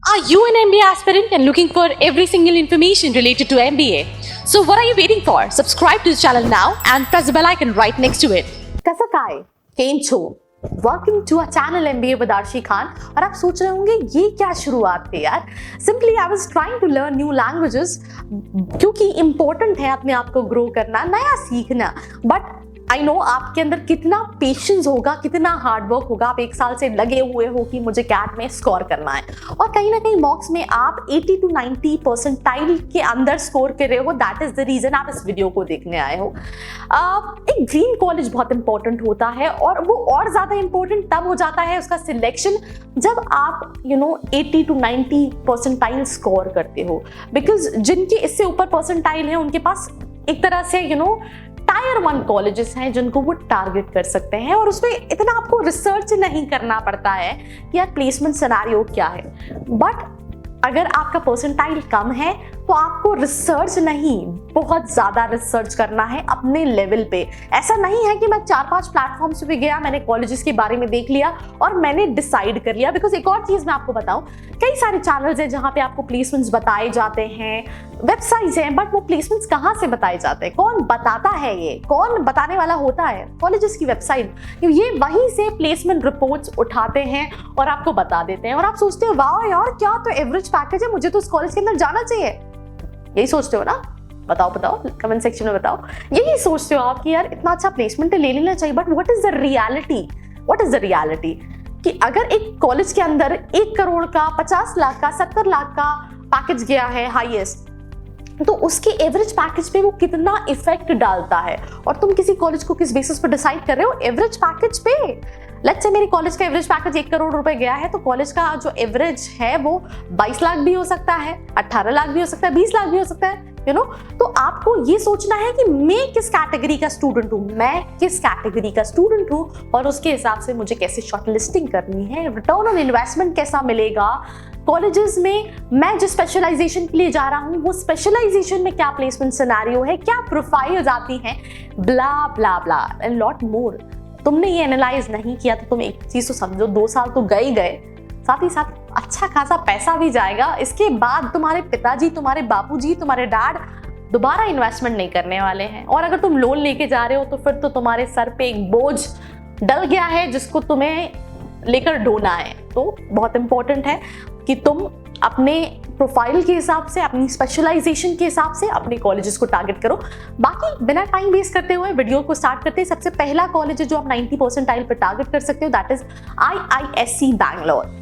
Are you an MBA aspirant and looking for every single information related to MBA? So what are you waiting for? Subscribe to the channel now and press the bell icon right next to it. कैसा काय केम छो welcome to a channel MBA with Arshi Khan. और आप सोच रहे होंगे ये क्या शुरुआत थी यार। Simply I was trying to learn new languages क्योंकि इंपॉर्टेंट है अपने आप को ग्रो करना, नया सीखना। बट आई नो आपके अंदर कितना पेशेंस होगा, कितना हार्डवर्क होगा। आप एक साल से लगे हुए हो कि मुझे कैट में स्कोर करना है और कहीं ना कहीं मॉक्स में आप 80 to 90 परसेंटाइल के अंदर स्कोर कर रहे हो। दैट इज द रीजन आप इस वीडियो को देखने आए हो। एक ड्रीम कॉलेज बहुत इंपॉर्टेंट होता है और वो और ज्यादा इंपॉर्टेंट तब हो जाता है उसका सिलेक्शन जब आप 80 to 90 परसेंटाइल स्कोर करते हो। बिकॉज जिनके इससे ऊपर परसेंटाइल है उनके पास एक तरह से टायर 1 कॉलेजेस हैं जिनको वो टारगेट कर सकते हैं और उसमें इतना आपको रिसर्च नहीं करना पड़ता है कि यार प्लेसमेंट सिनेरियो क्या है। बट अगर आपका परसेंटाइल कम है तो आपको रिसर्च नहीं, बहुत ज्यादा रिसर्च करना है अपने लेवल पे। ऐसा नहीं है कि मैं 4-5 प्लेटफॉर्म्स पे गया, मैंने कॉलेजेस के बारे में देख लिया और मैंने डिसाइड कर लिया। बिकॉज एक और चीज मैं आपको बताऊं, कई सारे चैनल्स हैं जहां पे आपको प्लेसमेंट्स बताए जाते हैं, वेबसाइट्स हैं, बट वो प्लेसमेंट्स कहाँ से बताए जाते हैं, कौन बताता है, ये कौन बताने वाला होता है? कॉलेजेस की वेबसाइट। ये वहीं से प्लेसमेंट रिपोर्ट्स उठाते हैं और आपको बता देते हैं और आप सोचते हो वाह यार क्या तो एवरेज पैकेज है, मुझे तो इस कॉलेज के अंदर जाना चाहिए। यही सोचते हो ना? बताओ कमेंट सेक्शन में बताओ। यही सोचते हो आप कि यार इतना अच्छा प्लेसमेंट ले लेना चाहिए। But what is the reality कि अगर एक कॉलेज के अंदर 1 करोड़ का, 50 लाख का, 70 लाख का पैकेज गया है हाईएस्ट, तो उसके एवरेज पैकेज पे वो कितना इफेक्ट डालता है और तुम किसी कॉलेज को किस बेसिस पर डिसाइड कर रहे हो? एवरेज पैकेज पे। लेट्स से मेरी कॉलेज का एवरेज पैकेज 1 करोड़ रुपए गया है तो कॉलेज का जो एवरेज है वो 22 लाख भी हो सकता है, 18 लाख भी हो सकता है, 20 लाख भी हो सकता है। तो आपको ये सोचना है कि मैं किस कैटेगरी का स्टूडेंट हूँ और उसके हिसाब से मुझे कैसे शॉर्टलिस्टिंग करनी है, रिटर्न ऑन इन्वेस्टमेंट कैसा मिलेगा कॉलेजेस में, मैं जिस स्पेशलाइजेशन के लिए जा रहा हूँ वो स्पेशलाइजेशन में क्या प्लेसमेंट सिनेरियो है, क्या प्रोफाइल्स आती हैं, ब्ला ब्ला ब्ला एंड लॉट मोर। तुमने ये एनालाइज नहीं किया तो तुम एक चीज तो समझो, 2 साल तो गए, साथ ही साथ अच्छा खासा पैसा भी जाएगा। इसके बाद तुम्हारे पिताजी, तुम्हारे बापूजी, तुम्हारे डैड दोबारा इन्वेस्टमेंट नहीं करने वाले हैं। और अगर तुम लोन लेके जा रहे हो तो फिर तो तुम्हारे सर पे एक बोझ डल गया है जिसको तुम्हें लेकर ढोना है। तो बहुत इंपॉर्टेंट है कि तुम अपने प्रोफाइल के हिसाब से, अपनी स्पेशलाइजेशन के हिसाब से अपने कॉलेजेस को टारगेट करो। बाकी बिना टाइम वेस्ट करते हुए वीडियो को स्टार्ट करते हैं। सबसे पहला कॉलेज है जो आप 90 परसेंटाइल पर टारगेट कर सकते हो, that is IISc Bangalore.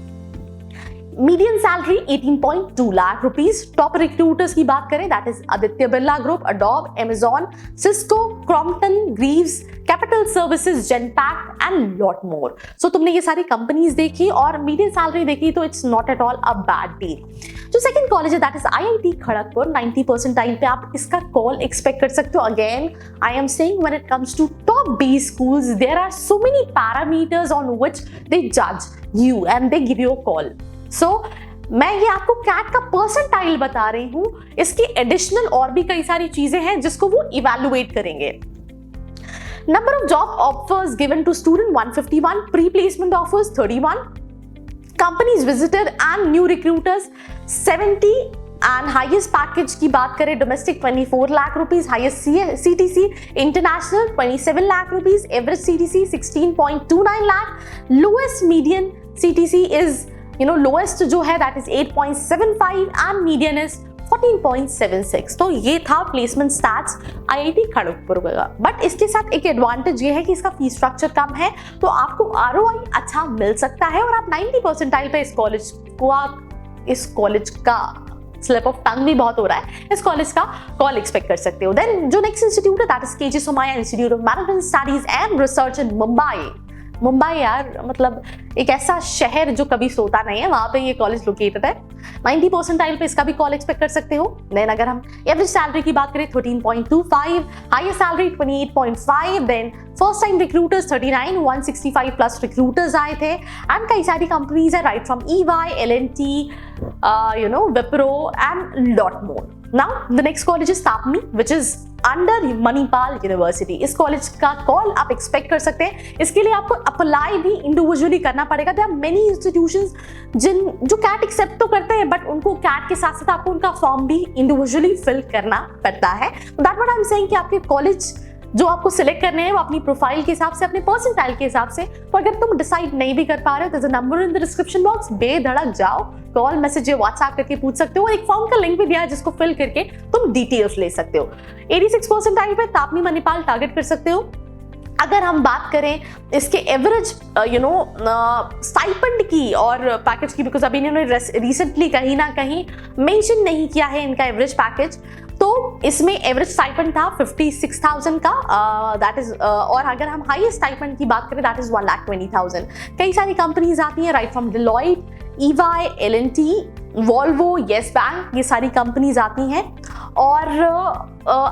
Median salary 18.2 lakh rupees. Top recruiters की बात करें that is Aditya Birla group, Adobe, Amazon, Cisco, Crompton, Greaves, capital services, Genpact and lot more. So तुमने ये सारी कंपनीज देखी और मीडियन सैलरी देखी तो it's not at all a bad deal. जो सेकंड कॉलेज है that is IIT Kharagpur. 90 percentile पे आप इसका कॉल एक्सपेक्ट कर सकते हो। Again I am saying when it comes to top B schools there are so many parameters on which they जज you and they give you a call. सो मैं ये आपको कैट का परसेंटाइल बता रही हूं, इसकी एडिशनल और भी कई सारी चीजें हैं जिसको वो इवैल्यूएट करेंगे। Number of job offers given to student 151, pre placement offers 31, companies visited and new recruiters 70 and highest package की बात करें domestic 24 lakh rupees, highest CTC international 27 lakh rupees, average CTC 16.29 lakh, lowest median CTC is lowest जो है that is 8.75 and median is 14.76। तो ये था placement stats IIT Kharagpur का। But इसके साथ एक एडवांटेज ये है कि इसका फीस स्ट्रक्चर कम है तो आपको ROI अच्छा मिल सकता है और आप 90 परसेंटाइल पे इस कॉलेज का स्लिप ऑफ टंग भी बहुत हो रहा है, इस कॉलेज का कॉल एक्सपेक्ट कर सकते हो। देन जो नेक्स्ट इंस्टीट्यूट है that is KG Somaiya institute of management studies and research इन मुंबई यार, मतलब एक ऐसा शहर जो कभी सोता नहीं है, वहां पे ये कॉलेज लोकेटेड है। 90 परसेंटाइल पे इसका भी कॉल एक्सपेक्ट कर सकते हो। देन अगर हम एवरेज सैलरी की बात करें 13.25, highest salary 28.5, then first time recruiters 39, 165 plus recruiters आए थे एंड कई सारी कंपनीज है right from EY, L&T, Wipro and lot more. Now the next college is TAPMI, which is under Manipal university. इस कॉलेज का कॉल आप एक्सपेक्ट कर सकते हैं। इसके लिए आपको अप्लाई भी इंडिविजुअली करना पड़ेगा। देयर आर मेनी इंस्टीट्यूशंस जो कैट एक्सेप्ट तो करते हैं, बट उनको कैट के साथ साथ आपको उनका फॉर्म भी इंडिविजुअली फिल करना पड़ता है। That what I am saying कि आपके कॉलेज जो आपको सिलेक्ट करने हैं वो अपनी प्रोफाइल के हिसाब से, अपने परसेंटाइल के हिसाब से। तो अगर तुम डिसाइड नहीं भी कर पा रहे हो, there's a number in the description box, बेधड़क जाओ, कॉल, मैसेज या व्हाट्सएप करके पूछ सकते हो। और एक फॉर्म का लिंक भी दिया है जिसको फिल करके तुम डिटेल्स ले सकते हो। 86 परसेंटाइल पे तापनी मणिपाल टारगेट कर सकते हो। अगर हम बात करें इसके एवरेज स्टाइपेंड की और पैकेज की, बिकॉज अभी इन्होंने रिसेंटली कहीं ना कहीं मेंशन नहीं किया है इनका एवरेज पैकेज, तो इसमें एवरेज स्टाइपेंड था 56,000 का, दैट इज, और अगर हम हाईएस्ट स्टाइपेंड की बात करें दैट इज 1,20,000। कई सारी कंपनीज आती हैं, right from Deloitte, EY, L&T, Volvo, yes bank, ये सारी कंपनीज आती हैं। और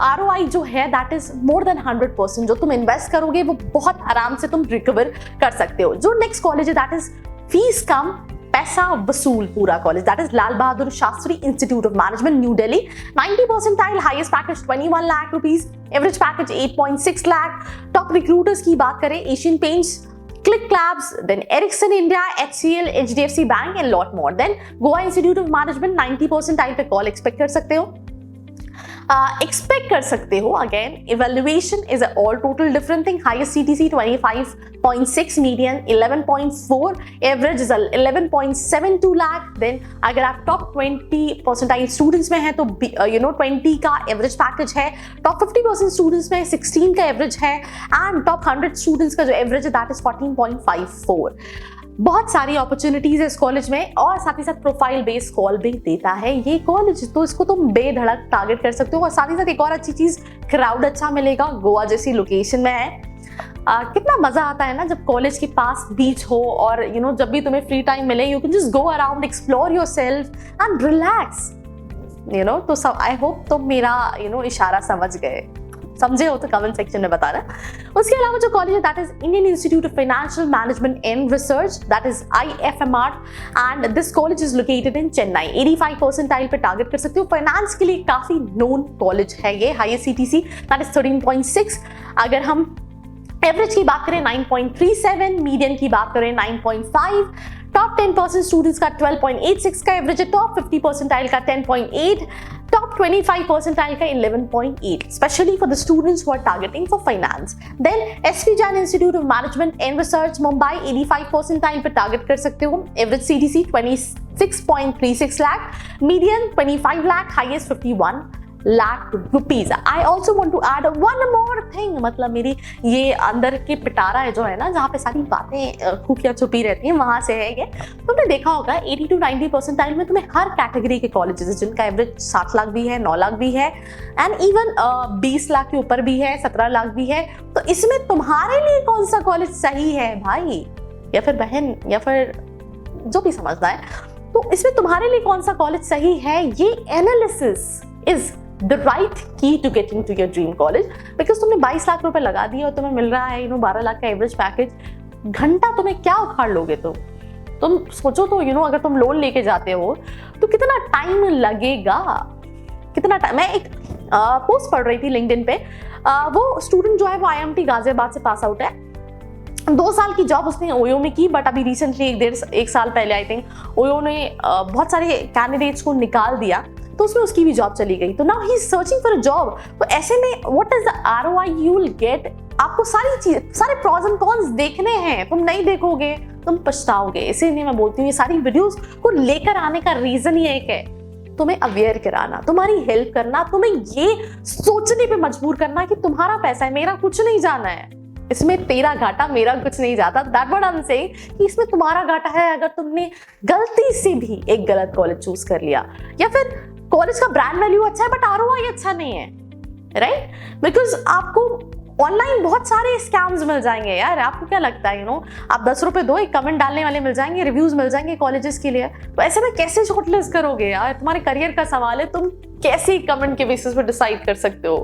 ROI जो है दैट इज मोर देन 100%। जो तुम इन्वेस्ट करोगे वो बहुत आराम से तुम रिकवर कर सकते हो। जो नेक्स्ट कॉलेज है दैट इज फीस कम पैसा वसूल पूरा college, that is Lal Bahadur Shastri institute of management, new Delhi. 90 percentile, highest package 21 lakh rupees, average package 8.6 lakh. Top recruiters की बात करें, Asian paints, Click Labs, then Ericsson India, HCL, HDFC Bank and lot more. Then Goa Institute of Management 90 percentile पे call expect कर सकते हो। Expect कर सकते हो again, evaluation is a all total different thing. Highest CTC 25.6, median 11.4, average is 11.72 lakh. Then अगर आप top 20 percentile students में हैं तो 20 का एवरेज पैकेज है। टॉप 50% स्टूडेंट्स में 16 का एवरेज है। एंड टॉप 100 स्टूडेंट्स का जो एवरेज है दैट इज 14.54। बहुत सारी अपॉर्चुनिटीज है इस कॉलेज में, और साथ ही साथ प्रोफाइल बेस्ड कॉल भी देता है ये कॉलेज, तो इसको तुम बेधड़क टारगेट कर सकते हो। और साथ ही साथ एक और अच्छी चीज, क्राउड अच्छा मिलेगा, गोवा जैसी लोकेशन में है। कितना मजा आता है ना जब कॉलेज के पास बीच हो, और जब भी तुम्हें फ्री टाइम मिले you can just go around, explore yourself and relax. तो सब, आई होप तुम मेरा इशारा समझ गए। समझे हो तो कमेंट सेक्शन में बताना। उसके अलावा जो कॉलेज है that is Indian institute of financial management and research, that is IFMR, and this college is located in Chennai. 85 percentile पे टारगेट कर सकते हो। फाइनेंस के लिए काफी नोन कॉलेज है ये। Highest CTC that is 13.6। अगर हम एवरेज की बात करें 9.37, मीडियन की बात करें 9.5। टॉप 10% स्टूडेंट्स का 12.86 का एवरेज है। टॉप 50 परसेंटाइल का 10.8, टॉप 25 परसेंटाइल का 11.8, specially for the students who are targeting for finance. Then SV Jain institute of management and research Mumbai, 85 percentile पे टारगेट कर सकते हो। Average CTC 26.36 lakh, median 25 lakh, highest 51 lakh rupees. I also want to add one more thing, मतलब मेरी ये अंदर के पिटारा है जो है ना, जहाँ पे सारी बातें खुफिया छुपी रहती हैं, वहां से है ये। तुमने देखा होगा 80 to 90 परसेंटाइल में तुम्हें हर कैटेगरी के कॉलेजेस है जिनका एवरेज 7 लाख भी है, 9 लाख भी है, एंड इवन 20 लाख के ऊपर भी है, 17 लाख भी है। तो इसमें तुम्हारे लिए कौन सा कॉलेज सही है भाई, या फिर बहन, या फिर जो भी समझता है, तो इसमें तुम्हारे लिए कौन सा कॉलेज सही है, ये analysis is the right key to getting to your dream college, because तुमने 22 लाख रुपए लगा दिए और तुम्हें मिल रहा है 12 लाख का एवरेज पैकेज। घंटा तुम्हें क्या उखाड़ लोगे तुम सोचो तो अगर तुम लोन लेके जाते हो तो कितना टाइम लगेगा, कितना टाइम। मैं एक पोस्ट पढ़ रही थी लिंक्डइन पे, वो स्टूडेंट जो है वो IMT गाजियाबाद से पास आउट है। 2 साल की जॉब उसने ओयो में की, बट अभी रिसेंटली एक साल पहले आई थिंक ओयो ने बहुत सारे कैंडिडेट्स को निकाल दिया, तो उसमें उसकी भी जॉब चली गई। तो now he is searching for a job. तो ऐसे में what is the ROI you will get, आपको सारे प्रॉज एंड कॉन्स देखने हैं। तुम नहीं देखोगे तुम पछताओगे। इसीलिए मैं बोलती हूँ ये सारी वीडियोस को लेकर आने का रीजन ही एक है, तुम्हें अवेयर कराना, तुम्हारी हेल्प करना, तुम्हें ये सोचने पे मजबूर करना कि तुम्हारा पैसा है, मेरा कुछ नहीं जाना है इसमें, तेरा घाटा मेरा कुछ नहीं जाता। That what I am saying कि इसमें तुम्हारा घाटा है अगर तुमने गलती से भी एक गलत कॉलेज चूज कर लिया, या फिर कॉलेज का ब्रांड वैल्यू अच्छा है बट ROI अच्छा नहीं है, राइट? बिकॉज आपको ऑनलाइन बहुत सारे स्कैम्स मिल जाएंगे यार। आपको क्या लगता है आप 10 रुपए दो, एक कमेंट डालने वाले मिल जाएंगे, रिव्यूज मिल जाएंगे कॉलेजेस के लिए। तो ऐसे में कैसे शॉर्टलिस्ट करोगे यार? तुम्हारे करियर का सवाल है, तुम कैसे कमेंट के बेसिस पे डिसाइड कर सकते हो?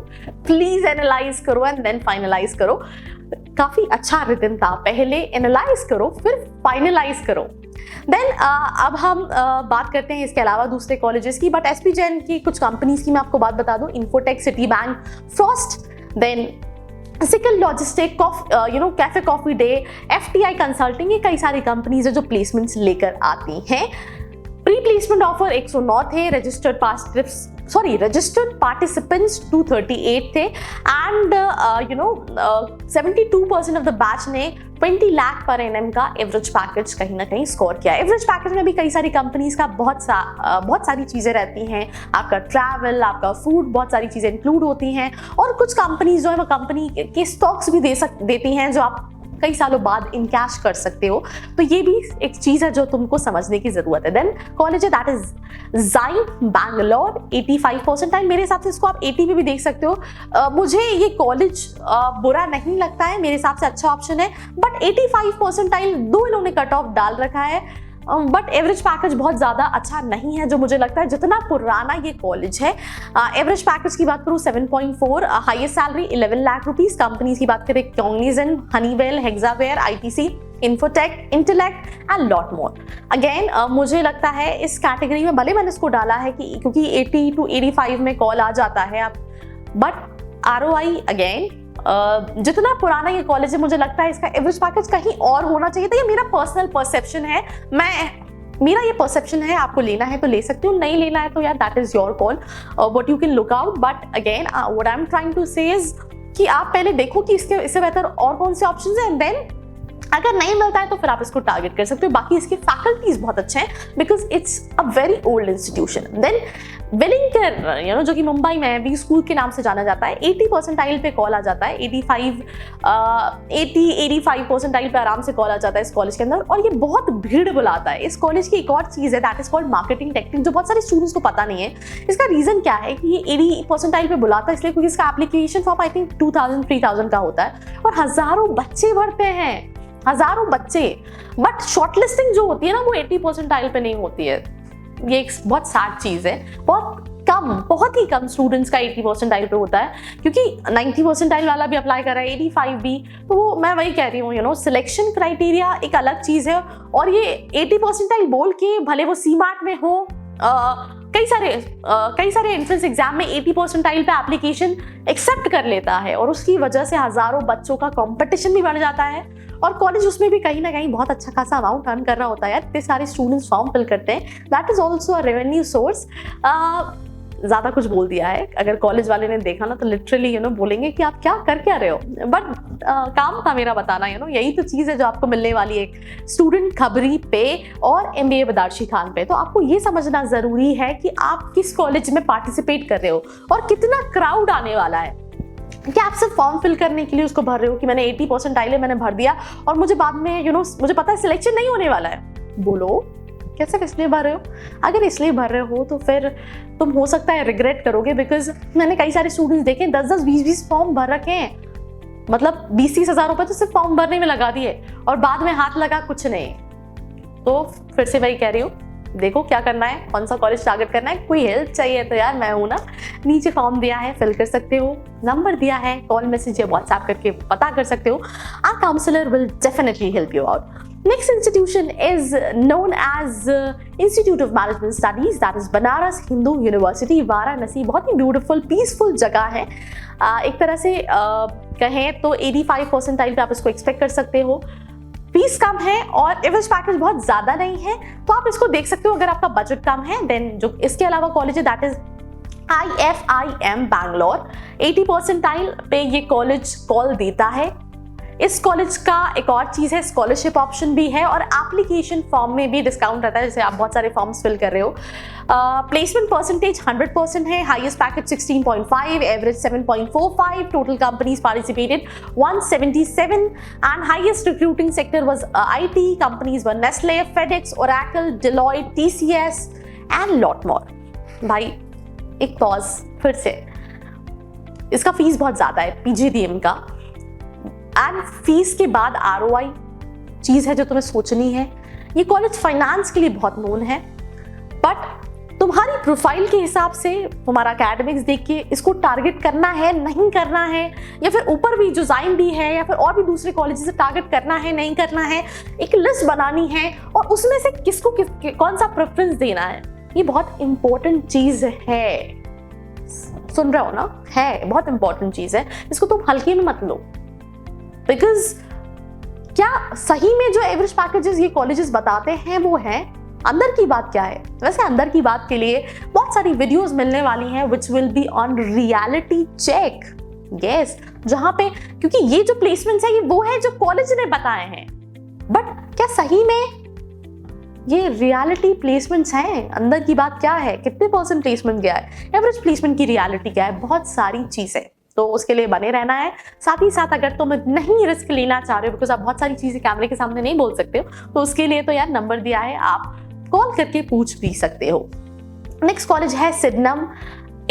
प्लीज एनालाइज करो एंड देन फाइनलाइज करो। काफ़ी अच्छा रिटन था, पहले एनालाइज करो फिर फाइनलाइज करो। देन अब हम बात करते हैं इसके अलावा दूसरे कॉलेजेस की, बट एसपी जैन की कुछ कंपनीज की मैं आपको बात बता दूं, Infotech, Citi bank, Frost, then Sical logistic, cafe coffee day, FTI consulting, ये कई सारी कंपनीज है जो प्लेसमेंट्स लेकर आती हैं। प्री प्लेसमेंट ऑफर 109 थे, रजिस्टर्ड पार्टिसिपेंट्स 238 थे, एंड 72% ऑफ द बैच ने 20 लाख पर एनएम का एवरेज पैकेज कहीं ना कहीं स्कोर किया। एवरेज पैकेज में भी कई सारी कंपनीज का बहुत सारी चीजें रहती हैं, आपका ट्रैवल, आपका फूड, बहुत सारी चीजें इंक्लूड होती हैं, और कुछ कंपनीज जो है वो कंपनी के स्टॉक्स भी देती हैं जो आप कई सालों बाद इनकैश कर सकते हो। तो ये भी एक चीज है जो तुमको समझने की जरूरत है। देन कॉलेज है that is Zain Bangalore, 85 percentile, मेरे हिसाब से इसको आप 80 पे भी देख सकते हो। मुझे ये कॉलेज बुरा नहीं लगता है, मेरे हिसाब से अच्छा ऑप्शन है, बट 85 परसेंटाइल दो इन्होंने कट ऑफ डाल रखा है, बट एवरेज पैकेज बहुत ज़्यादा अच्छा नहीं है जो मुझे लगता है, जितना पुराना ये कॉलेज है। एवरेज पैकेज की बात करूँ 7.4, highest salary 11 lakh rupees. Companies की बात करें Cognizant, Honeywell, Hexaware, ITC, infotech, intellect and lot more. Again मुझे लगता है इस कैटेगरी में भले मैंने इसको डाला है कि क्योंकि 80 to 85 में कॉल आ जाता है आप, बट ROI अगेन जितना पुराना ये कॉलेज है मुझे लगता है इसका एवरेज पैकेज कहीं और होना चाहिए था। ये मेरा पर्सनल परसेप्शन है, मेरा ये परसेप्शन है, आपको लेना है तो ले सकते हो, नहीं लेना है तो यार that is your call, what you can look out. But again what I am trying to say is कि आप पहले देखो कि इससे बेहतर और कौन से ऑप्शंस हैं, एंड देन अगर नहीं मिलता है तो फिर आप इसको टारगेट कर सकते हो। बाकी इसके फैकल्टीज बहुत अच्छे हैं because it's a very old institution. Then Welingkar जो कि मुंबई में वी स्कूल के नाम से जाना जाता है, 80 परसेंटाइल पे कॉल आ जाता है, 85 परसेंटाइल पे आराम से कॉल आ जाता है इस कॉलेज के अंदर, और ये बहुत भीड़ बुलाता है। इस कॉलेज की एक और चीज़ है that is called marketing technique, जो बहुत सारे स्टूडेंट्स को पता नहीं है। इसका रीजन क्या है कि ये 80 परसेंटाइल पे बुलाता है इसलिए क्योंकि इसका एप्लीकेशन फॉर्म आई थिंक 2000-3000 का होता है और हजारों बच्चे भरते हैं, हजारों बच्चे, बट शॉर्टलिस्टिंग जो होती है ना वो 80 परसेंटाइल पे नहीं होती है। ये एक बहुत सैड चीज है, बहुत ही कम स्टूडेंट्स का 80 परसेंटाइल पे होता है, क्योंकि 90 परसेंटाइल वाला भी अप्लाई कर रहा है, 85 भी। तो मैं वही कह रही हूँ सिलेक्शन क्राइटेरिया एक अलग चीज है, और ये 80 परसेंटाइल बोल के भले वो सीमार्ट में हो, कई सारे एंट्रेंस एग्जाम में 80 परसेंटाइल पे एप्लीकेशन एक्सेप्ट कर लेता है, और उसकी वजह से हजारों बच्चों का कंपटीशन भी बढ़ जाता है, और कॉलेज उसमें भी कहीं ना कहीं बहुत अच्छा खासा अमाउंट अर्न कर रहा होता है। इतने सारे स्टूडेंट्स फॉर्म फिल करते हैं, that is also a revenue source. ज़्यादा कुछ बोल दिया है, अगर कॉलेज वाले ने देखा ना तो लिटरली बोलेंगे कि आप क्या कर क्या रहे हो, बट काम था मेरा बताना। यही तो चीज़ है जो आपको मिलने वाली है स्टूडेंट खबरी पे और MBA बदारशी खान पे। तो आपको ये समझना ज़रूरी है कि आप किस कॉलेज में पार्टिसिपेट कर रहे हो और कितना क्राउड आने वाला है। क्या आप सिर्फ फॉर्म फिल करने के लिए उसको भर रहे हो कि मैंने 80 परसेंटाइल है मैंने भर दिया और मुझे बाद में मुझे पता है सिलेक्शन नहीं होने वाला है, बोलो कैसे इसलिए भर रहे हो? अगर इसलिए भर रहे हो तो फिर तुम हो सकता है रिग्रेट करोगे, बिकॉज मैंने कई सारे स्टूडेंट्स देखे 10-10, 20-20 फॉर्म भर रखे हैं, मतलब 20-30 हज़ार रुपए तो सिर्फ फॉर्म भरने में लगा दिए और बाद में हाथ लगा कुछ नहीं। तो फिर से वही कह रही हूँ, देखो क्या करना है, कौन सा कॉलेज टारगेट करना है। कोई हेल्प चाहिए तो यार मैं हूं ना, नीचे फॉर्म दिया है फिल कर सकते हो, नंबर दिया है, कॉल मैसेज या व्हाट्सएप करके पता कर सकते हो। Our counsellor will definitely help you out. Next institution is known as Institute of Management Studies, that is Banaras Hindu university Varanasi. बहुत ही ब्यूटीफुल पीसफुल जगह है, एक तरह से कहें तो 85 परसेंटाइल पे आप इसको एक्सपेक्ट कर सकते हो। फीस कम है और एवरेज पैकेज बहुत ज़्यादा नहीं है, तो आप इसको देख सकते हो अगर आपका बजट कम है। देन जो इसके अलावा कॉलेज है that is IFIM Bangalore, 80 percentile पे ये कॉलेज कॉल देता है। इस कॉलेज का एक और चीज़ है, स्कॉलरशिप ऑप्शन भी है और एप्लीकेशन फॉर्म में भी डिस्काउंट रहता है, जैसे आप बहुत सारे फॉर्म्स फिल कर रहे हो। प्लेसमेंट परसेंटेज 100% है, highest package 16.5, average 7.45, total companies participated 177 and highest recruiting sector was IT, companies were Nestle, FedEx, Oracle, Deloitte, TCS and lot मोर। भाई एक पॉज, फिर से इसका फीस बहुत ज़्यादा है PGDM का, एंड फीस के बाद ROI चीज़ है जो तुम्हें सोचनी है। ये कॉलेज फाइनेंस के लिए बहुत नोन है, बट तुम्हारी प्रोफाइल के हिसाब से हमारा एकेडमिक्स देख के इसको टारगेट करना है नहीं करना है, या फिर ऊपर भी जो जाइन भी है या फिर और भी दूसरे कॉलेज से टारगेट करना है नहीं करना है, एक लिस्ट बनानी है और उसमें से किसको कौन सा प्रेफरेंस देना है, ये बहुत इंपॉर्टेंट चीज है। सुन रहे हो ना, है बहुत इंपॉर्टेंट चीज है, इसको तुम हल्के में मत लो। बिकॉज क्या सही में जो एवरेज पैकेजेस ये कॉलेजेस बताते हैं वो है, अंदर की बात क्या है? वैसे अंदर की बात के लिए बहुत सारी वीडियोस मिलने वाली हैं which will be on reality check, yes, जहां पे, क्योंकि ये जो प्लेसमेंट्स है ये वो है जो कॉलेज ने बताए हैं, बट क्या सही में ये रियलिटी प्लेसमेंट्स हैं? अंदर की बात क्या है, कितने % प्लेसमेंट गया है, एवरेज प्लेसमेंट की रियलिटी क्या है, बहुत सारी चीजें। तो उसके लिए बने रहना है। साथ ही साथ अगर तुम नहीं रिस्क लेना चाह रहे हो, बिकॉज आप बहुत सारी चीजें कैमरे के सामने नहीं बोल सकते हो, तो उसके लिए तो यार नंबर दिया है, आप कॉल करके पूछ भी सकते हो। नेक्स्ट कॉलेज है Sydenham.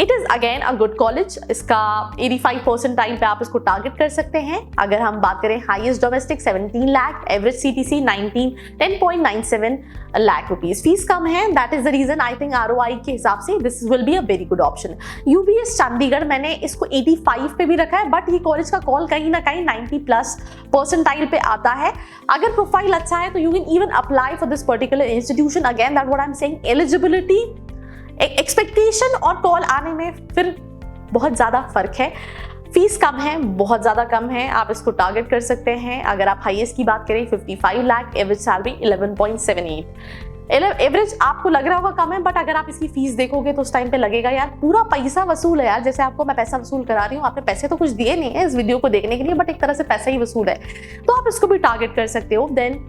It is again a good college. इसका 85% टाइम पे आप इसको टारगेट कर सकते हैं। अगर हम बात करें highest domestic 17 lakh, average CTC 10.97 lakh rupees. Fees कम है, that is the reason I think ROI के हिसाब से this will be a very good option. UBS Chandigarh, मैंने इसको 85 पे भी रखा है, बट ये कॉलेज का कॉल कहीं ना कहीं 90+ परसेंटाइल पे आता है। अगर प्रोफाइल अच्छा है तो you can even apply for this particular institution. Again that what I am saying, eligibility, expectation और कॉल आने में फिर बहुत ज़्यादा फर्क है। फीस कम है, बहुत ज़्यादा कम है, आप इसको टारगेट कर सकते हैं। अगर आप हाईएस्ट की बात करें 55 लाख, एवरेज सैलरी 11.78। एवरेज आपको लग रहा होगा कम है, बट अगर आप इसकी फीस देखोगे तो उस टाइम पे लगेगा यार पूरा पैसा वसूल है यार। जैसे आपको मैं पैसा वसूल करा रही हूँ, आपने पैसे तो कुछ दिए नहीं है इस वीडियो को देखने के लिए, बट एक तरह से पैसा ही वसूल है, तो आप इसको भी टारगेट कर सकते हो। देन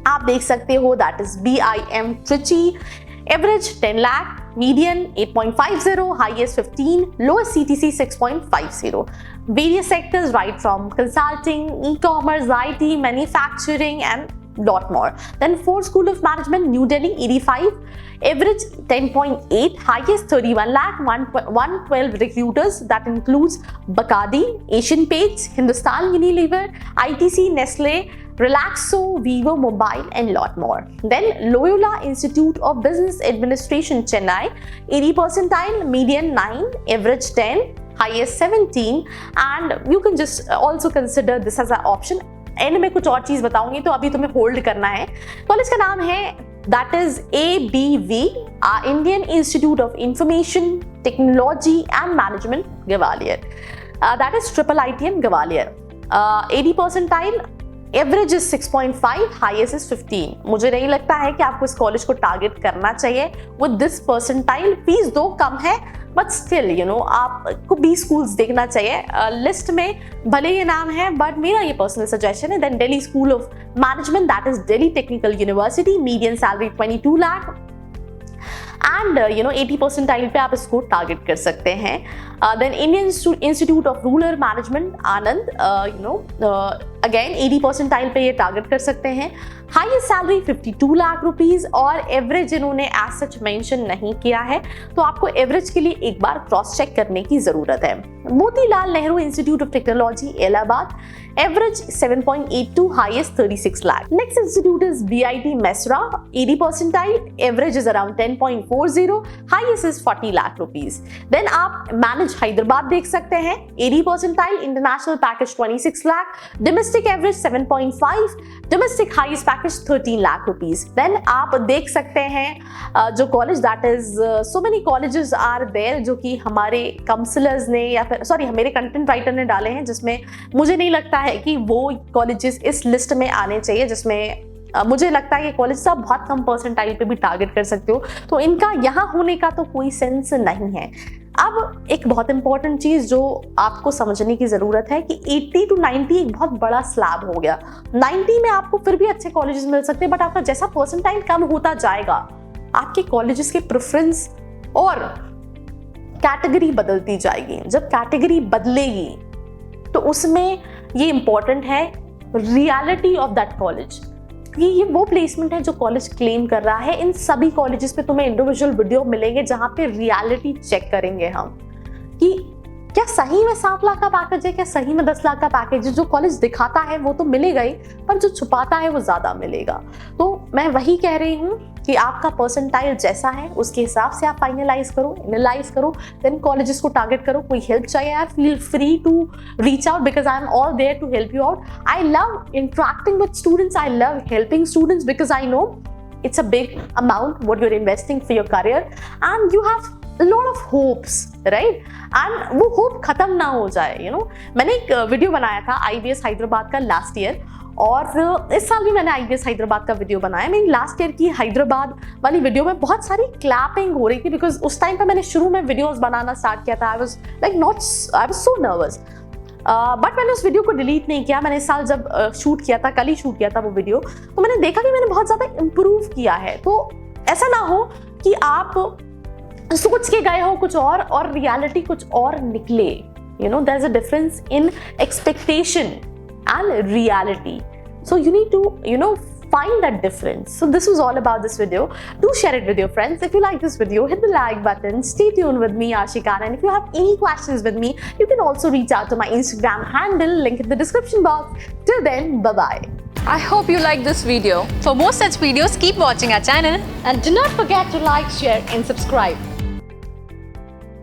आप देख सकते हो that is BIM Trichy, average 10 lakh, median 8.50, highest 15, lowest CTC 6.50. Various sectors right from consulting, e-commerce, IT, manufacturing and lot more. Then Ford School of Management, New Delhi 85, average 10.8, highest 31 lakh, 112 recruiters, that includes Bacardi, Asian Paints, Hindustan Unilever, ITC, Nestle, Relaxo, Vivo Mobile and lot more. Then Loyola Institute of Business Administration, Chennai, 80 percentile, median 9, average 10, highest 17, and you can just also consider this as an option. And में कुछ और चीज बताऊंगी, तो अभी तुम्हें hold करना है। कॉलेज का नाम है that is ABV, Indian institute of information technology and management, Gwalior. That is IIITM Gwalior. 80 percentile, average is 6.5, highest is 15। मुझे नहीं लगता है कि आपको इस कॉलेज को टारगेट करना चाहिए विद दिस परसेंटाइल। फीस दो कम है, बट स्टिल यू नो आपको 20 स्कूल्स देखना चाहिए लिस्ट में, भले ये नाम है, बट मेरा ये पर्सनल सजेशन है। Then Delhi school of management, that is Delhi technical university, median salary 22 lakh and 80 percentile पे आप इसको टारगेट कर सकते हैं। Then Indian institute of rural management, Anand, again 80 percentile पे ये टारगेट कर सकते हैं। हाईएस्ट सैलरी 52 लाख रुपीज और एवरेज इन्होंने एज सच मेंशन नहीं किया है, तो आपको एवरेज के लिए एक बार क्रॉस चेक करने की जरूरत है। Motilal Nehru institute of technology, Allahabad, average 7.82, highest 36 lakh. Next institute is BIT Mesra, 80 percentile, average is around 10.40, highest is 40 lakh rupees. Then आप मैनेज हैदराबाद देख सकते हैं, 80 percentile, international package 26 lakh, domestic average 7.5, domestic highest package 13 lakh rupees. Then आप देख सकते हैं जो college, that is so many colleges are there जो कि हमारे काउंसलर्स ने या फिर सॉरी मेरे कंटेंट राइटर ने डाले हैं, जिसमें मुझे नहीं लगता है कि वो कॉलेजेस इस लिस्ट में आने चाहिए, जिसमें मुझे लगता है कि कॉलेज सब बहुत कम परसेंटाइल पे भी टारगेट कर सकते हो, तो इनका यहाँ होने का तो कोई सेंस नहीं है। अब एक बहुत इंपॉर्टेंट चीज जो आपको समझने की जरूरत है कि 80 to 90 एक बहुत बड़ा स्लैब हो गया। 90 में आपको फिर भी अच्छे कॉलेजेस मिल सकते हैं, बट आपका जैसा परसेंटाइल कम होता जाएगा, आपके कॉलेजेस के प्रेफरेंस और कैटेगरी बदलती जाएगी। जब कैटेगरी बदलेगी तो उसमें ये इंपॉर्टेंट है रियलिटी ऑफ दैट कॉलेज, कि ये वो प्लेसमेंट है जो कॉलेज क्लेम कर रहा है। इन सभी कॉलेजेस पे तुम्हें इंडिविजुअल वीडियो मिलेंगे जहां पे रियलिटी चेक करेंगे हम कि क्या सही में 7 लाख का पैकेज है, क्या सही में 10 लाख का पैकेज है। जो कॉलेज दिखाता है वो तो मिलेगा ही, पर जो छुपाता है वो ज्यादा मिलेगा। तो मैं वही कह रही हूँ कि आपका परसेंटाइल जैसा है उसके हिसाब से आप फाइनलाइज करो, एनालाइज करो, देन कॉलेजेस को टारगेट करो. कोई हेल्प चाहिए यार, feel free to reach out because I am all there to help you out. I love interacting with students, I love helping students because I know it's a big amount what you're investing for your career and you have a lot of hopes, right? and वो hope खत्म ना हो जाए, you know. मैंने एक video बनाया था IBS Hyderabad का लास्ट ईयर, और इस साल भी मैंने IBS हैदराबाद का वीडियो बनाया. मेरी लास्ट ईयर की हैदराबाद वाली वीडियो में बहुत सारी क्लैपिंग हो रही थी बिकॉज उस टाइम पे मैंने शुरू में वीडियोस बनाना स्टार्ट किया था. I was so nervous, but मैंने उस वीडियो को डिलीट नहीं किया. मैंने इस साल जब शूट किया था, कल ही शूट किया था वो वीडियो, तो मैंने देखा कि मैंने बहुत ज़्यादा इम्प्रूव किया है. तो ऐसा ना हो कि आप सोच के गए हो कुछ और रियलिटी कुछ और निकले. You know, there is a difference in expectation and reality. So you need to, you know, find that difference. So this was all about this video. Do share it with your friends. If you like this video, hit the like button. Stay tuned with me, Ashika. And if you have any questions with me, you can also reach out to my Instagram handle, link in the description box. Till then, bye-bye. I hope you liked this video. For more such videos, keep watching our channel. And do not forget to like, share, and subscribe.